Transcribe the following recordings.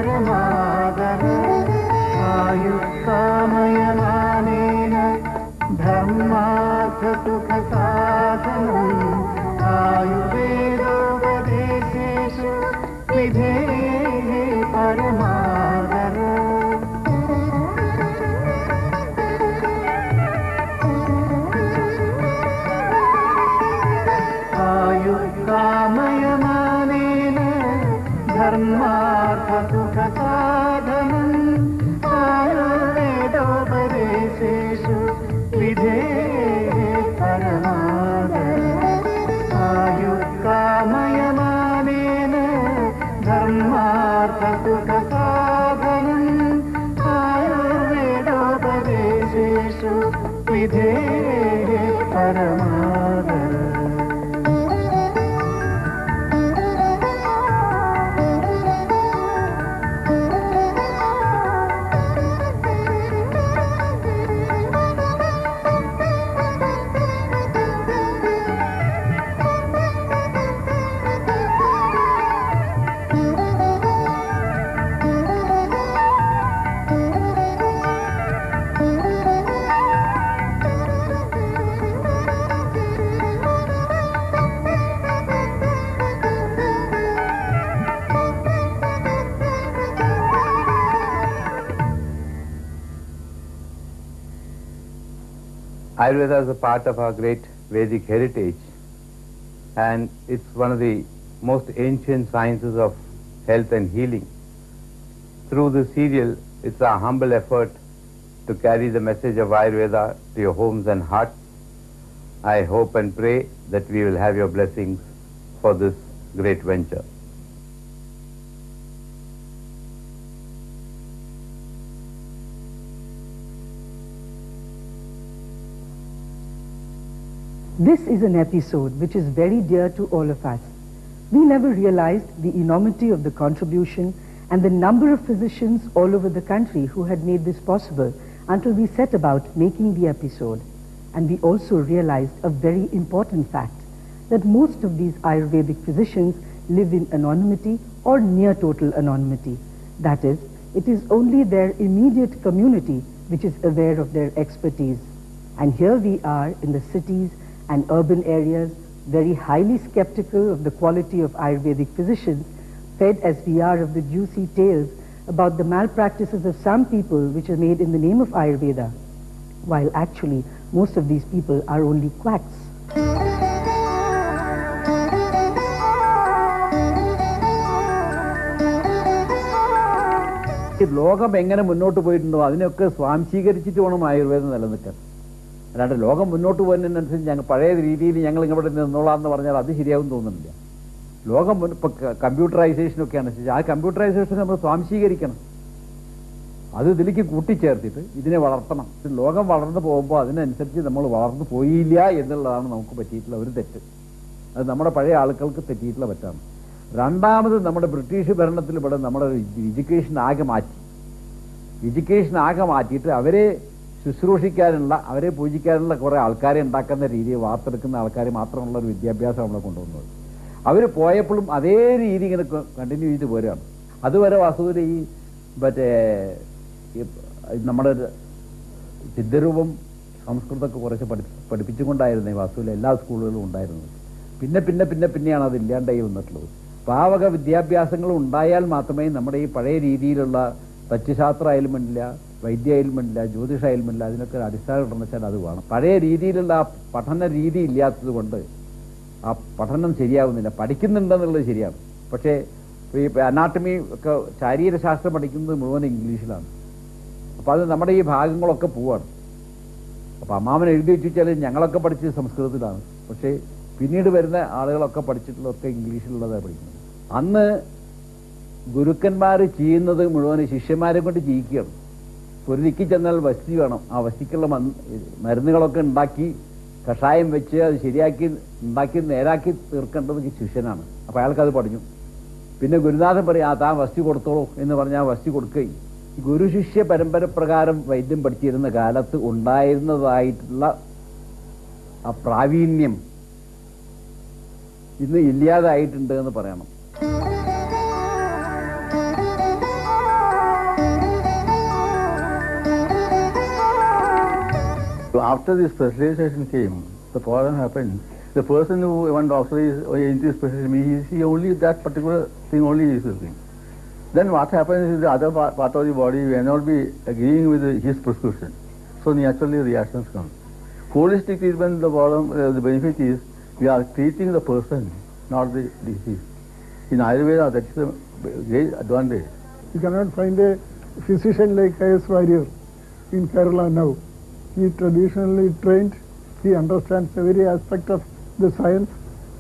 परमादर आयुक्तामयमानेन धर्मार्थसुखसाधनम् आयुर्वेदोपदेशेषु विधेः परमादर आयुक्तामयमानेन धर्मार्थसुखसाधनम् आयुर्वेदोपदेशेषु विधेः परमादर आयुक्तामयमानेन धर्मार्थसुखसाधनम् आयुर्वेदोपदेशेषु विधेः परमादर Ayurveda is a part of our great Vedic heritage, and it's one of the most ancient sciences of health and healing. Through the serial, it's our humble effort to carry the message of Ayurveda to your homes and hearts. I hope and pray that we will have your blessings for this great venture. This is an episode which is very dear to all of us. We never realized the enormity of the contribution and the number of physicians all over the country who had made this possible until we set about making the episode. And we also realized a very important fact, that most of these Ayurvedic physicians live in anonymity or near total anonymity. That is, it is only their immediate community which is aware of their expertise. And here we are in the cities and urban areas, very highly skeptical of the quality of Ayurvedic physicians, fed as we are of the juicy tales about the malpractices of some people which are made in the name of Ayurveda, while actually most of these people are only quacks. ലോകം എങ്ങനെ മുന്നോട്ട് പോയിട്ടുണ്ടോ അതിനൊക്കെ സ്വാംശീകരിച്ചിട്ട് വേണം ആയുർവേദം നിലനിൽക്കാൻ. അല്ലാണ്ട് ലോകം മുന്നോട്ട് പോകുന്നതിനനുസരിച്ച് ഞങ്ങൾ പഴയ രീതിയിൽ ഞങ്ങൾ ഇവിടെ നിന്നോളാന്ന് പറഞ്ഞാൽ അത് ശരിയാവും തോന്നുന്നില്ല. ലോകം ഇപ്പോൾ കമ്പ്യൂട്ടറൈസേഷനൊക്കെയാണ് അനുസരിച്ച് ആ കമ്പ്യൂട്ടറൈസേഷൻ നമ്മൾ സ്വാംശീകരിക്കണം. അത് ഇതിലേക്ക് കൂട്ടിച്ചേർത്തിട്ട് ഇതിനെ വളർത്തണം. ലോകം വളർന്നു പോകുമ്പോൾ അതിനനുസരിച്ച് നമ്മൾ വളർന്നു പോയില്ല എന്നുള്ളതാണ് നമുക്ക് പറ്റിയിട്ടുള്ള ഒരു തെറ്റ്. അത് നമ്മുടെ പഴയ ആളുകൾക്ക് തെറ്റിയിട്ടുള്ള പറ്റാണ്. രണ്ടാമത് നമ്മുടെ ബ്രിട്ടീഷ് ഭരണത്തിൽ ഇവിടെ നമ്മുടെ എഡ്യൂക്കേഷൻ ആകെ മാറ്റിയിട്ട് അവരെ ശുശ്രൂഷിക്കാനുള്ള അവരെ പൂജിക്കാനുള്ള കുറേ ആൾക്കാരെ ഉണ്ടാക്കുന്ന രീതിയിൽ വാർത്തെടുക്കുന്ന ആൾക്കാർ മാത്രമുള്ള ഒരു വിദ്യാഭ്യാസം നമ്മളെ കൊണ്ടുവന്നത്. അവർ പോയപ്പോഴും അതേ രീതി ഇങ്ങനെ കണ്ടിന്യൂ ചെയ്ത് പോരുകയാണ്. അതുവരെ വാസ്തവത്തിൽ ഈ മറ്റേ നമ്മുടെ സിദ്ധരൂപം സംസ്കൃതമൊക്കെ കുറച്ച് പഠിപ്പിച്ചുകൊണ്ടായിരുന്നു ഈ വാസ്തവത്തിൽ എല്ലാ സ്കൂളുകളിലും ഉണ്ടായിരുന്നത്. പിന്നെയാണ് അത് ഇല്ലാണ്ടായി വന്നിട്ടുള്ളത്. പാവക വിദ്യാഭ്യാസങ്ങളും ഉണ്ടായാൽ മാത്രമേ നമ്മുടെ ഈ പഴയ രീതിയിലുള്ള തച്ചുശാസ്ത്രം ആയാലും വേണ്ടില്ല, വൈദ്യ ആയാലും വേണ്ടില്ല, ജ്യോതിഷമായാലും വേണ്ടില്ല, അതിനൊക്കെ ഒരു അടിസ്ഥാനം ഉണ്ടെന്ന് വെച്ചാൽ അത് വേണം. പഴയ രീതിയിലുള്ള ആ പഠന രീതി ഇല്ലാത്തത് കൊണ്ട് ആ പഠനം ശരിയാവുന്നില്ല. പഠിക്കുന്നുണ്ടെന്നുള്ളത് ശരിയാണ്, പക്ഷേ ഈ അനാട്ടമി ഒക്കെ ശാരീരശാസ്ത്രം പഠിക്കുന്നത് മുഴുവൻ ഇംഗ്ലീഷിലാണ്. അപ്പോൾ അത് നമ്മുടെ ഈ ഭാഗങ്ങളൊക്കെ പോവാണ്. അപ്പോൾ അമ്മാവൻ എഴുതി വെച്ചാൽ ഞങ്ങളൊക്കെ പഠിച്ചത് സംസ്കൃതത്തിലാണ്, പക്ഷേ പിന്നീട് വരുന്ന ആളുകളൊക്കെ പഠിച്ചിട്ടുള്ളതൊക്കെ ഇംഗ്ലീഷിലുള്ളതാണ് പഠിക്കുന്നത്. അന്ന് ഗുരുക്കന്മാർ ചെയ്യുന്നത് മുഴുവൻ ശിഷ്യന്മാരെ കൊണ്ട് ചെയ്യിക്കുകയാണ്. ഒരു ദിക്കി ചെന്നാൽ വസ്തി വേണം, ആ വസ്തിക്കുള്ള മരുന്നുകളൊക്കെ ഉണ്ടാക്കി കഷായം വെച്ച് അത് ശരിയാക്കി ഉണ്ടാക്കി നേരാക്കി തീർക്കേണ്ടത് ശിഷ്യനാണ്. അപ്പോൾ അയാൾക്കത് പഠിച്ചു. പിന്നെ ഗുരുനാഥൻ പറയും, താൻ വസ്തി കൊടുത്തോളൂ എന്ന് പറഞ്ഞാൽ ആ വസ്തി കൊടുക്കുകയും ഗുരു ശിഷ്യ പരമ്പര പ്രകാരം വൈദ്യം പഠിച്ചിരുന്ന കാലത്ത് ഉണ്ടായിരുന്നതായിട്ടുള്ള ആ പ്രാവീണ്യം ഇന്ന് ഇല്ലാതായിട്ടുണ്ട് എന്ന് പറയണം. after the specialization came, the problem happened. The person who went doctorate into specialization, he only that particular thing only is looking. Then what happens is the other part of the body may not be agreeing with his prescription. So naturally reactions come. Holistic treatment, the problem, the benefit is we are treating the person, not the disease. In Ayurveda, that is a great advantage. You cannot find a physician like K.S. Warrior in Kerala now. He is traditionally trained. He understands every aspect of the science.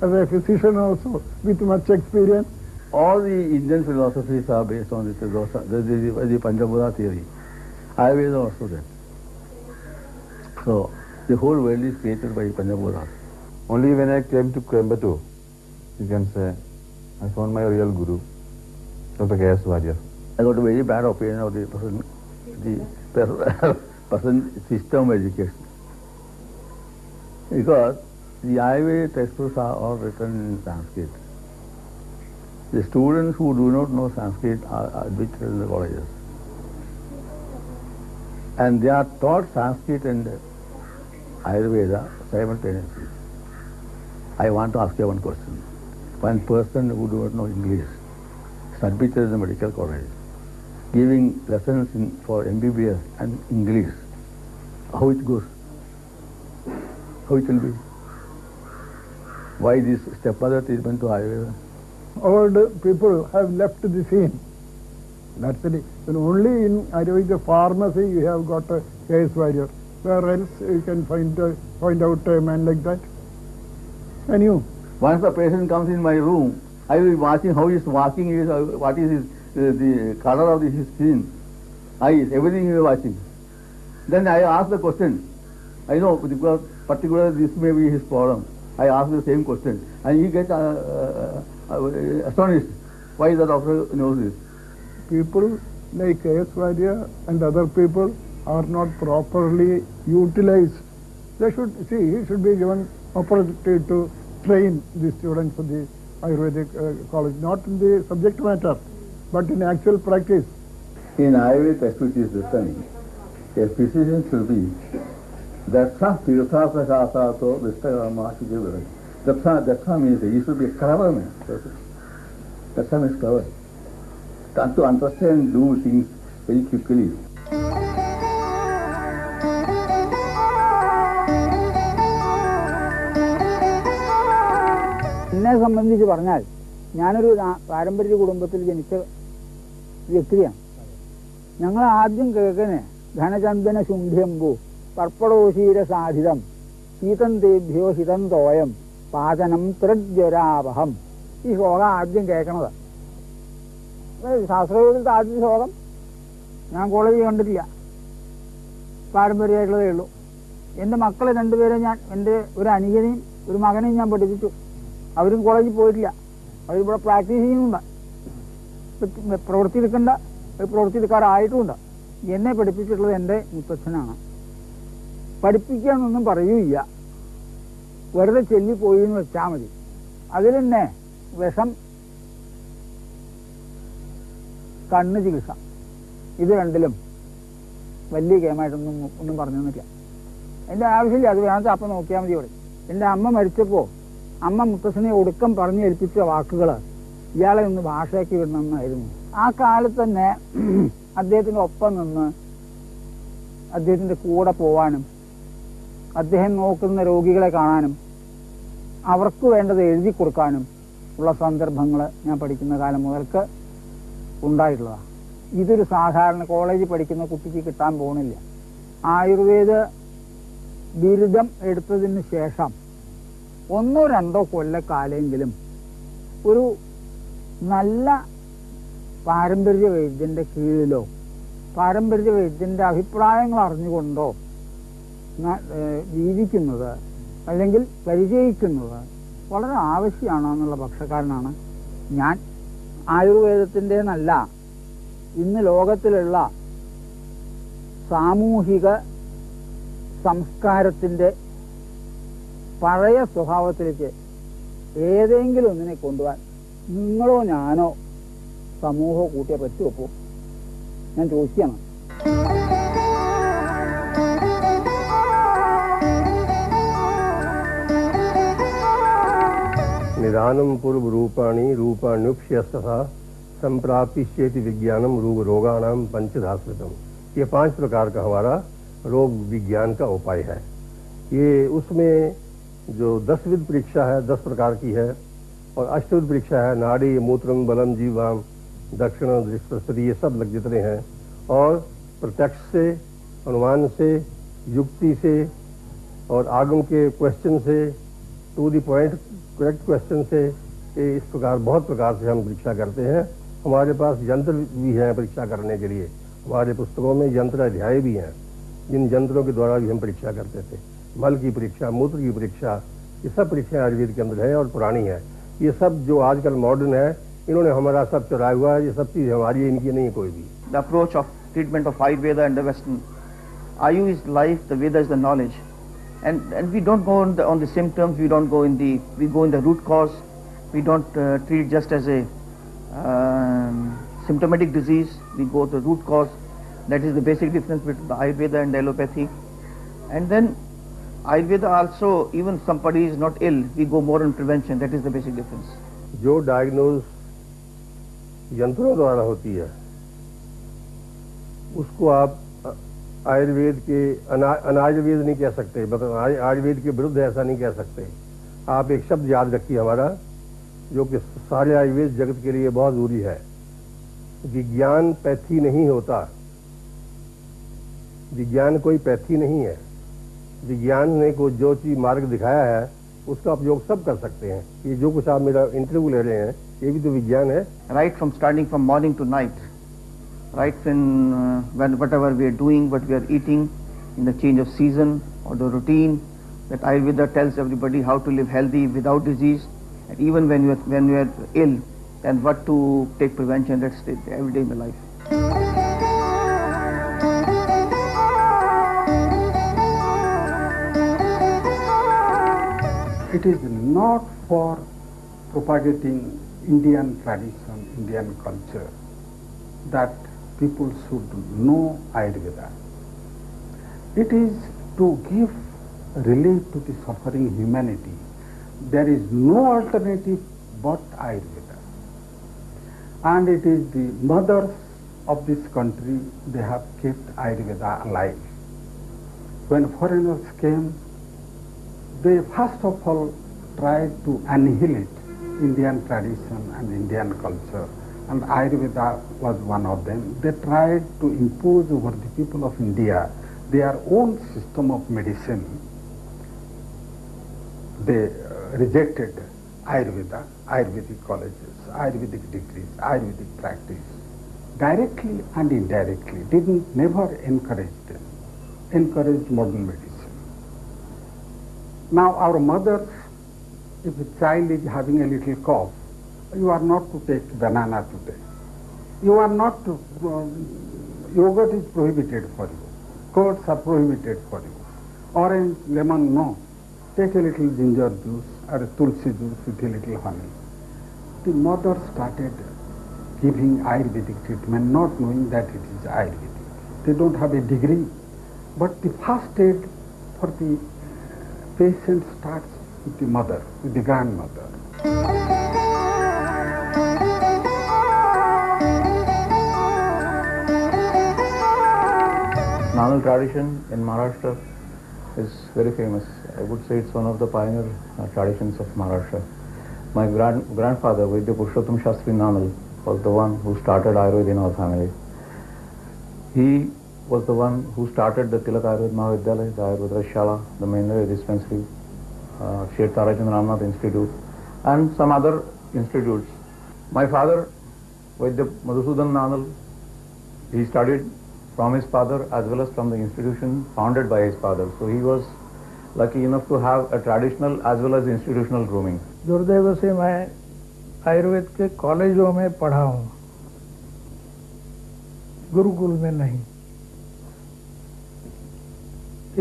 As a physician also, with much experience. All the Indian philosophies are based on the Panchabhuta theory. Ayurveda also that. So the whole world is created by Panchabhuta. Only when I came to Coimbatore, you can say, I found my real guru, Dr. K.S. Warrior. I got a very bad opinion of the present system of education. Because the Ayurveda textbooks are all written in Sanskrit. The students who do not know Sanskrit are admitted in the colleges. And they are taught Sanskrit and Ayurveda simultaneously. I want to ask you one question. One person who does not know English is admitted in the medical college, giving lessons for MBBS and English. How it goes? How it will be? Why this stepmother treatment to Ayurveda? Old people have left the scene. That's it. And only in Ayurveda pharmacy you have got a K.S. Warrior. Where else you can find out a man like that? Can you? Once the patient comes in my room, I will be watching how he is walking, what is his, the color of his skin, eyes, everything you are watching. Then I ask the question. I know because particularly this may be his problem. I ask the same question and he gets astonished. Why the doctor knows this? People like K.S. Warrior and other people are not properly utilized. They should see, he should be given opportunity to train the students of the Ayurvedic college, not in the subject matter, but in actual practice. In Ayurveda textbook is written, a physician should be Daksha Tirthasa Kasato Vishtakarma Shukivara. Daksha means he should be a clever man. Daksha means clever. To understand and do things very quickly. എന്നെ സംബന്ധിച്ച് പറഞ്ഞാൽ ഞാനൊരു പാരമ്പര്യ കുടുംബത്തിൽ ജനിച്ച വ്യക്തിയാണ്. ഞങ്ങൾ ആദ്യം കേൾക്കണേ ധനചന്ദന ശുംഭ്യംബു പർപ്പടോശീര സാധിതം ശീതം തേഭ്യോ ഹിതം തോയം പാചനം ത്രിജ്വരാവഹം. ഈ ശ്ലോകം ആദ്യം കേൾക്കണത് ശാസ്ത്രയോഗത്തിൽ ആദ്യ ശ്ലോകം. ഞാൻ കോളേജിൽ കണ്ടിട്ടില്ല, പാരമ്പര്യമായിട്ടുള്ളതേ ഉള്ളൂ. എൻ്റെ മക്കളെ രണ്ടുപേരെ ഞാൻ, എൻ്റെ ഒരു അനുജനെയും ഒരു മകനെയും ഞാൻ പഠിപ്പിച്ചു. അവരും കോളേജിൽ പോയിട്ടില്ല, അവരിവിടെ പ്രാക്ടീസ് ചെയ്യുന്നുണ്ട്, പ്രവൃത്തി എടുക്കേണ്ട പ്രവൃത്തി എടുക്കാറായിട്ടുമുണ്ട്. എന്നെ പഠിപ്പിച്ചിട്ടുള്ളത് എൻ്റെ മുത്തച്ഛനാണ്. പഠിപ്പിക്കാനൊന്നും പറയൂല്ല, വെറുതെ ചെല്ലിപ്പോയി എന്ന് വെച്ചാൽ മതി. അതിൽ തന്നെ വിഷം, കണ്ണ് ചികിത്സ, ഇത് രണ്ടിലും വലിയ കേമായിട്ടൊന്നും പറഞ്ഞു തന്നില്ല. എൻ്റെ ആവശ്യമില്ല, അത് വേണമെങ്കിൽ അപ്പം നോക്കിയാൽ മതി. ഇവിടെ എൻ്റെ അമ്മ മരിച്ചപ്പോൾ അമ്മ മുത്തച്ഛനെ ഒടുക്കം പറഞ്ഞു ഏൽപ്പിച്ച വാക്കുകൾ ഇയാളെ ഒന്ന് ഭാഷയാക്കി വിടണമെന്നായിരുന്നു. ആ കാലത്ത് തന്നെ അദ്ദേഹത്തിൻ്റെ ഒപ്പം നിന്ന് അദ്ദേഹത്തിൻ്റെ കൂടെ പോവാനും അദ്ദേഹം നോക്കുന്ന രോഗികളെ കാണാനും അവർക്ക് വേണ്ടത് എഴുതി കൊടുക്കാനും ഉള്ള സന്ദർഭങ്ങൾ ഞാൻ പഠിക്കുന്ന കാലം മുതൽക്ക് ഉണ്ടായിട്ടുള്ളതാണ്. ഇതൊരു സാധാരണ കോളേജിൽ പഠിക്കുന്ന കുട്ടിക്ക് കിട്ടാൻ പോകുന്നില്ല. ആയുർവേദ ബിരുദം എടുത്തതിന് ശേഷം 1-2 കൊല്ലക്കാലെങ്കിലും ഒരു നല്ല പാരമ്പര്യ വൈദ്യൻ്റെ കീഴിലോ പാരമ്പര്യ വൈദ്യൻ്റെ അഭിപ്രായങ്ങൾ അറിഞ്ഞുകൊണ്ടോ ജീവിക്കുന്നത് അല്ലെങ്കിൽ പരിചയിക്കുന്നത് വളരെ ആവശ്യമാണെന്നുള്ള പക്ഷക്കാരനാണ് ഞാൻ. ആയുർവേദത്തിൻ്റെ നല്ല ഇന്ന് ലോകത്തിലുള്ള സാമൂഹിക സംസ്കാരത്തിൻ്റെ പഴയ സ്വഭാവത്തിലേക്ക് ഏതെങ്കിലും ഒന്നിനെ കൊണ്ടുപോകാൻ നിങ്ങളോ ഞാനോ സമൂഹമോ കൂട്ടിയേ പറ്റുമോ? ഞാൻ ചോദിക്കുകയാണ്. निदानम पूर्व रूपाणी रूपाण्युप्यस्तथा संप्रापिष्येति विज्ञानम रोगाणाम पंचधास्मृतम। ये 5 प्रकार का हमारा रोग विज्ञान का उपाय है। ये उसमें जो 10विध परीक्षा है 10 प्रकार की है, और 8विध परीक्षा है नाड़ी मूत्रम बलम जीवाम दक्षिण दृष्टि, ये सब लग जितने हैं। और प्रत्यक्ष से, अनुमान से, युक्ति से और आगम के क्वेश्चन से, to the point correct question से, इस प्रकार बहुत प्रकार से हम परीक्षा करते हैं। हमारे पास यंत्र भी हैं परीक्षा करने के लिए, हमारे पुस्तकों में यंत्र अध्याय भी हैं, जिन यंत्रों के द्वारा भी हम परीक्षा करते थे। मल की परीक्षा, मूत्र की परीक्षा, ये सब परीक्षाएं आयुर्वेद के अंदर है और पुरानी है। ये सब जो आजकल मॉडर्न है, इन्होंने हमारा सब चुराया हुआ है। ये सब चीज़ हमारी है, इनकी नहीं है कोई भी। The approach of treatment of Ayurveda and the Western. Ayu is life, the Veda is the knowledge. And we don't go on the symptoms, we go in the root cause. We don't treat just as a symptomatic disease, we go to the root cause. That is the basic difference between the Ayurveda and the allopathy. And then Ayurveda also, even somebody is not ill, we go more on prevention. That is the basic difference. जो diagnose यंत्रों द्वारा होती है, उसको आप आयुर्वेद के अनायुर्वेद नहीं कह सकते, मतलब आयुर्वेद के विरुद्ध ऐसा नहीं कह सकते। आप एक शब्द याद रखिए हमारा, जो कि सारे आयुर्वेद जगत के लिए बहुत जरूरी है। विज्ञान पैथी नहीं होता, विज्ञान कोई पैथी नहीं है। विज्ञान ने को जो चीज मार्ग दिखाया है उसका उपयोग सब कर सकते हैं। ये जो कुछ आप मेरा इंटरव्यू ले रहे हैं, ये भी तो विज्ञान है। Right from starting from morning to night, right when whatever we are doing, what we are eating, in the change of season or the routine, that Ayurveda tells everybody how to live healthy without disease, and even when you are ill, then what to take prevention. That's every day in the life. It is not for propagating Indian tradition, Indian culture, that people should know Ayurveda. It is to give relief to the suffering humanity. There is no alternative but Ayurveda. And it is the mothers of this country, they have kept Ayurveda alive. When foreigners came, they first of all tried to annihilate Indian tradition and Indian culture, and Ayurveda was one of them. They tried to impose over the people of India their own system of medicine. They rejected Ayurveda, Ayurvedic colleges, Ayurvedic degrees, Ayurvedic practice, directly and indirectly, never encouraged them, encouraged modern medicine. Now our mothers, if a child is having a little cough, you are not to take banana today. You are not to, yogurt is prohibited for you. Curds are prohibited for you. Orange, lemon, no. Take a little ginger juice or a tulsi juice with a little honey. The mother started giving Ayurvedic treatment, not knowing that it is Ayurvedic. They don't have a degree. But the first aid for the patient starts with the mother, with the grandmother. Nanal tradition in Maharashtra is very famous. I would say it's one of the pioneer traditions of Maharashtra. My grandfather, Vaidya Purushottam Shastri Nanal, was the one who started Ayurveda in our family. He was the one who started the Tilak Ayurveda Mahavidyalaya, the Ayurveda Shala, the Mahendra Dispensary, Sheth Tarachandra Ramnath Institute, and some other institutes. My father, Vaidya Madhusudan Nanal, he studied from his father as well as from the institution founded by his father. So he was lucky enough to have a traditional as well as institutional grooming. दुर्दैव से मैं आयुर्वेद के कॉलेजों में पढ़ा हूँ, गुरुकुल में नहीं।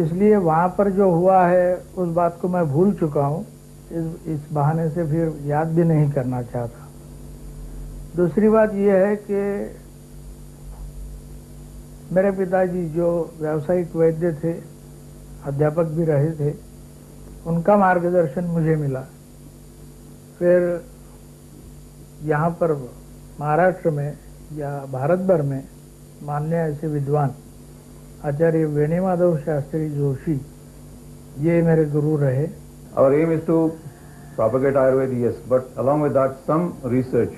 इसलिए वहाँ पर जो हुआ है उस बात को मैं भूल चुका हूँ, इस बहाने से फिर याद भी नहीं करना चाहता। दूसरी बात यह है कि मेरे पिताजी जो व्यावसायिक वैद्य थे, अध्यापक भी रहे थे, उनका मार्गदर्शन मुझे मिला। फिर यहाँ पर महाराष्ट्र में या भारत भर में मान्य ऐसे विद्वान आचार्य वेणुमाधव शास्त्री जोशी ये मेरे गुरु रहे. Our aim is to propagate Ayurveda, yes, but along with that, some research,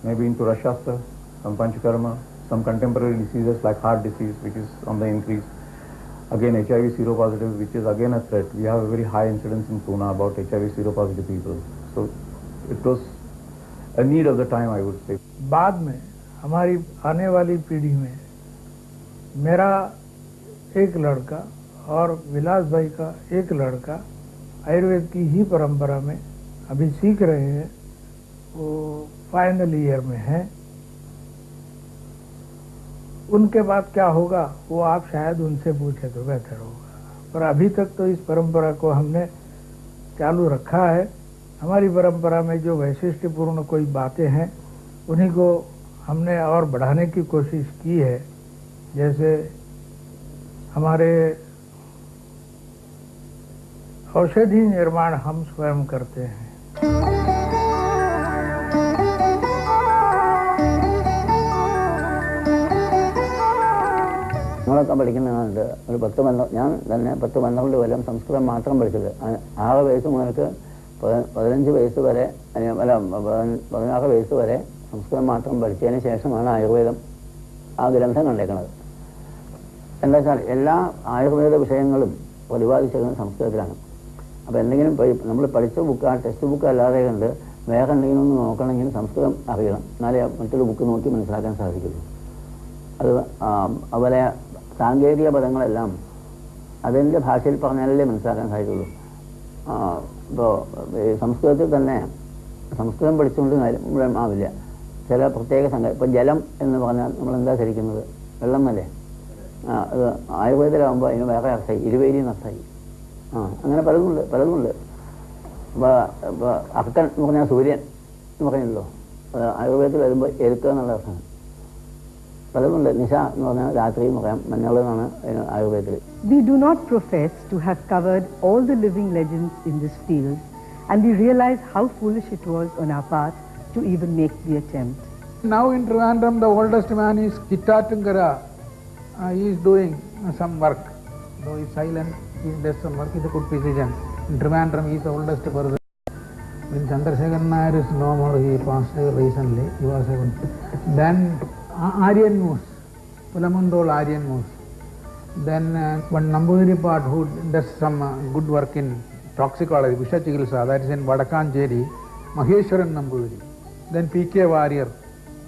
maybe into Rashastra, some Panchakarma, some contemporary diseases like heart disease, which is on the increase. Again, HIV seropositive, which is again a threat. We have a very high incidence in Pune about HIV seropositive people. So it was a need of the time, I would say. बाद में हमारी आने वाली पीढ़ी में मेरा एक लड़का और विलास भाई का एक लड़का आयुर्वेद की ही परंपरा में अभी सीख रहे हैं. वो फाइनल ईयर में है. उनके बाद क्या होगा वो आप शायद उनसे पूछे तो बेहतर होगा. पर अभी तक तो इस परंपरा को हमने चालू रखा है. हमारी परंपरा में जो वैशिष्ट्यपूर्ण कोई बातें हैं उन्हीं को हमने और बढ़ाने की कोशिश की है. जैसे हमारे औषधि निर्माण हम स्वयं करते हैं. നമ്മളൊക്കെ പഠിക്കുന്നതുകൊണ്ട് ഒരു 10-12 ഞാൻ തന്നെ 10-12 കൊല്ലം സംസ്കൃതം മാത്രം പഠിച്ചത്. 6 വയസ്സ് മുതൽക്ക് 15 വയസ്സ് വരെ അല്ല 16 വയസ്സ് വരെ സംസ്കൃതം മാത്രം പഠിച്ചതിന് ശേഷമാണ് ആയുർവേദം ആ ഗ്രന്ഥം കണ്ടേക്കുന്നത്. എന്താ വെച്ചാൽ എല്ലാ ആയുർവേദ വിഷയങ്ങളും പ്രതിപാദിച്ചിരിക്കുന്നത് സംസ്കൃതത്തിലാണ്. അപ്പോൾ എന്തെങ്കിലും നമ്മൾ പഠിച്ച ബുക്ക് ആ ടെക്സ്റ്റ് ബുക്ക് അല്ലാതെ കണ്ട് വേറെ എന്തെങ്കിലും ഒന്ന് നോക്കണമെങ്കിൽ സംസ്കൃതം അറിയണം. എന്നാലേ മറ്റൊരു ബുക്ക് നോക്കി മനസ്സിലാക്കാൻ സാധിക്കുള്ളൂ. അത് അതുപോലെ സാങ്കേതിക പദങ്ങളെല്ലാം അതിൻ്റെ ഭാഷയിൽ പറഞ്ഞാലല്ലേ മനസ്സിലാക്കാൻ സാധിക്കുള്ളൂ. ഇപ്പോൾ സംസ്കൃതത്തിൽ തന്നെ സംസ്കൃതം പഠിച്ചുകൊണ്ട് മുഴുവൻ ആവില്ല. ചില പ്രത്യേക ഇപ്പോൾ ജലം എന്ന് പറഞ്ഞാൽ നമ്മളെന്താ ധരിക്കുന്നത്? വെള്ളം എന്നല്ലേ. അത് ആയുർവേദത്തിലാകുമ്പോൾ അതിന് വേറെ അർത്ഥമായി, ഇരുവേരി എന്നർത്ഥമായി. അങ്ങനെ പലതുമുണ്ട്. ഇപ്പോൾ അർക്കൻ എന്ന് പറഞ്ഞാൽ സൂര്യൻ എന്ന് പറഞ്ഞല്ലോ. ആയുർവേദത്തിൽ വരുമ്പോൾ എരുക്കുക എന്നുള്ള അർത്ഥമാണ്. പലതുണ്ട്. നിശ എന്ന് പറഞ്ഞാൽ രാത്രി എന്ന് പറയാം. മഞ്ഞൾ എന്നാണ് ആയുർവേദത്തിൽ. We do not profess to have covered all the living legends in this field, and we realize how foolish it was on our part to even make the attempt. Now in Trivandrum, the oldest man is Kittatunkara. He is doing some work. Though he is silent, he does some work. He is a good physician. In Trivandrum, he is the oldest person. When Chandrasekhar Nair is no more, he passed away recently. He was a then Aryan Moose, Pulamandol Aryan Moose. Then one Nambudiri part who does some good work in toxicology, Visha Chikilsa, that is in Vadakancheri, Maheshwaran Nambudiri. Then P.K. Warrior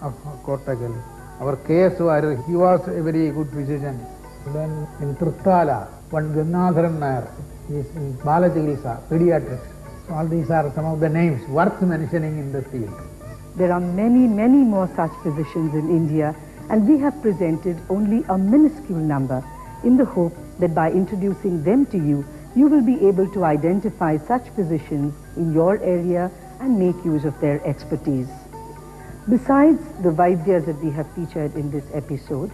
of Kottagal. Our K.S. Warrior, he was a very good physician. Then in Truthala, one Ganadharan Nair, he is in Bala Chikilsa, pediatrics. So all these are some of the names worth mentioning in the field. There are many, many more such physicians in India, and we have presented only a minuscule number in the hope that by introducing them to you, you will be able to identify such physicians in your area and make use of their expertise. Besides the Vaidyas that we have featured in this episode,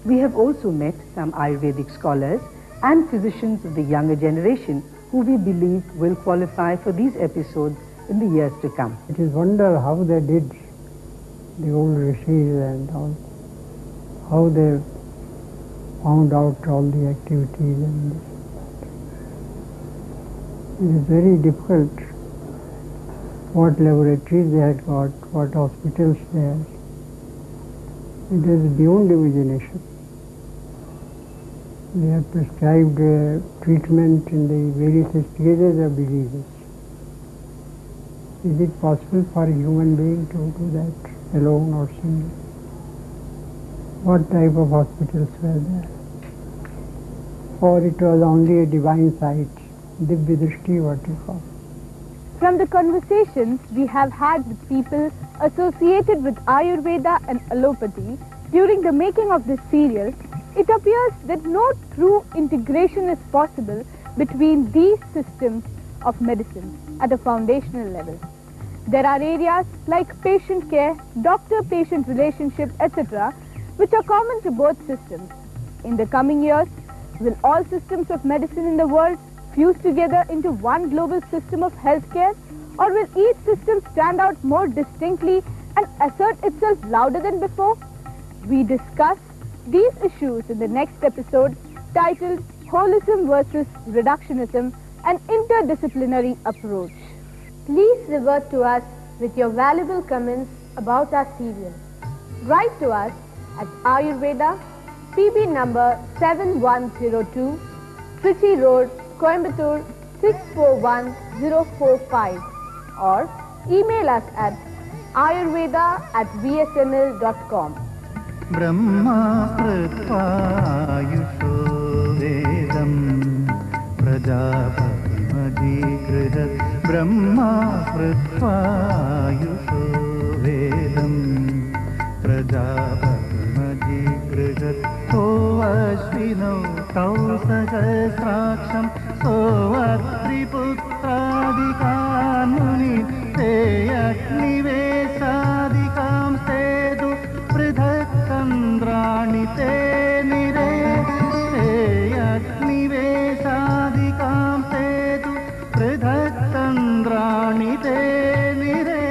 we have also met some Ayurvedic scholars and physicians of the younger generation who we believe will qualify for these episodes in the years to come. It is wonder how they did, the old rishis and all, how they found out all the activities and this. It is very difficult what laboratories they had got, what hospitals they had. It is beyond imagination. They have prescribed treatment in the various stages of diseases. Is it possible for a human being to do that alone or single? What type of hospitals were there? Or it was only a divine sight, Divya Drishti, what you call. From the conversations we have had with people associated with Ayurveda and allopathy during the making of this serial, it appears that no true integration is possible between these systems of medicine at a foundational level. There are areas like patient care, doctor-patient relationship, etc., which are common to both systems. In the coming years, will all systems of medicine in the world fuse together into one global system of healthcare, Or will each system stand out more distinctly and assert itself louder than before? We discuss these issues in the next episode titled Holism versus Reductionism, an Interdisciplinary Approach. Please revert to us with your valuable comments about our serial. Write to us at Ayurveda, PB number 7102, Trichy Road, Coimbatore 641045, or email us at ayurveda@vsnl.com. Brahma Pratvayusho Vedam Prajapati Madhigrihat Brahma Pratvayusho Vedam Prajapati Madhigrihat So Ashvino Tau Sahasraksham So Atriputradikan Muni Teyakni Vesadikam Sedu Pridhak Chandrani Te Nire Teyakni Vesadikam Sedu Pridhak Chandrani Te Nire.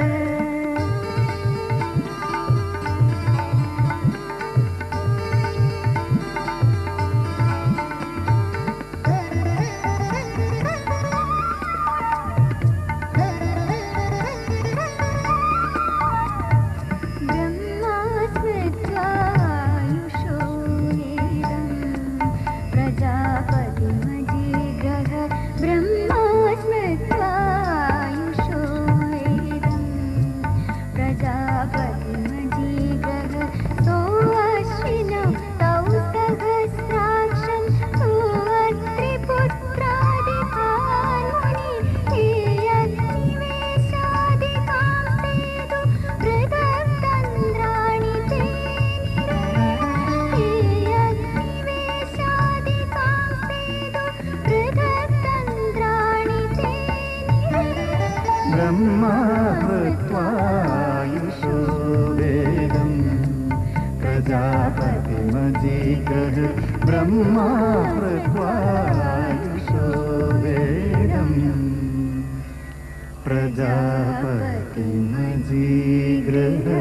Brahma Pratvayusho Vedam Prajapati Madhigraha Brahma Pratvayusho Vedam Prajapati Madhigraha